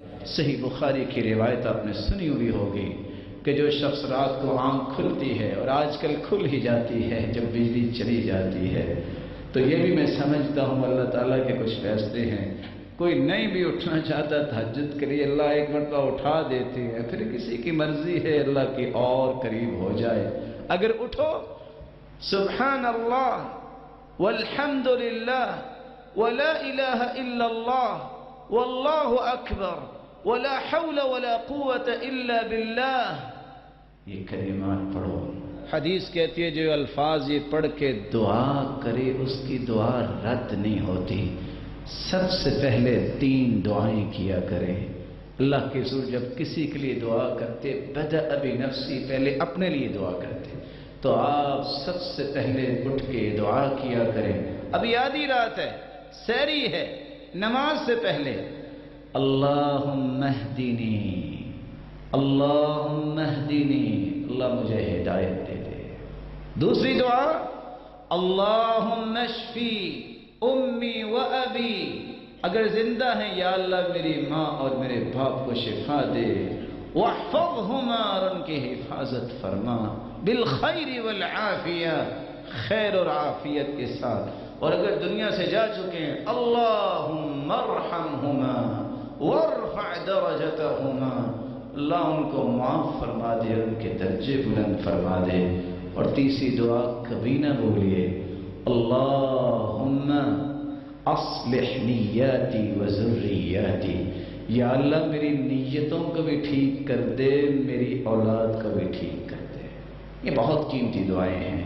صحیح بخاری کی روایت آپ نے سنی ہوئی ہوگی کہ جو شخص رات کو آنکھ کھلتی ہے، اور آج کل کھل ہی جاتی ہے جب بجلی چلی جاتی ہے، تو یہ بھی میں سمجھتا ہوں اللہ تعالیٰ کے کچھ فیصلے ہیں۔ کوئی نہیں بھی اٹھنا چاہتا تہجد کے لیے، اللہ ایک مرتبہ اٹھا دیتے ہیں، پھر کسی کی مرضی ہے اللہ کی اور قریب ہو جائے۔ اگر اٹھو سبحان اللہ والحمد للہ ولا الہ الا اللہ واللہ اکبر ولا حول ولا قوة الا باللہ، یہ کلمات پڑھو۔ حدیث کہتی ہے جو الفاظ یہ پڑھ کے دعا کرے اس کی دعا رد نہیں ہوتی۔ سب سے پہلے 3 دعائیں کیا کریں۔ اللہ کے رسول جب کسی کے لیے دعا کرتے بدأ بنفسی، پہلے اپنے لیے دعا کرتے، تو آپ سب سے پہلے اٹھ کے دعا کیا کریں۔ ابھی آدھی رات ہے، سحری ہے، نماز سے پہلے اللہم اہدنی، اللہم اہدنی، اللہ مجھے ہدایت دے دے۔ دوسری دعا اللہم اشفی امی و ابی، اگر زندہ ہیں یا اللہ میری ماں اور میرے باپ کو شفا دے، واحفظہما، اور ان کی حفاظت فرما، بالخیر والعافیہ، خیر اور عافیت کے ساتھ، اور اگر دنیا سے جا چکے ہیں اللہم ارحمہما وارفع درجتہما، اللہ ان کو معاف فرما دے، ان کے درجے بلند فرما دے۔ اور تیسری دعا کبھی نہ بھولیے اللہم اصلح نیاتی و ذریاتی، یا اللہ میری نیتوں کو بھی ٹھیک کر دے، میری اولاد کو بھی ٹھیک کر دے۔ یہ بہت قیمتی دعائیں ہیں۔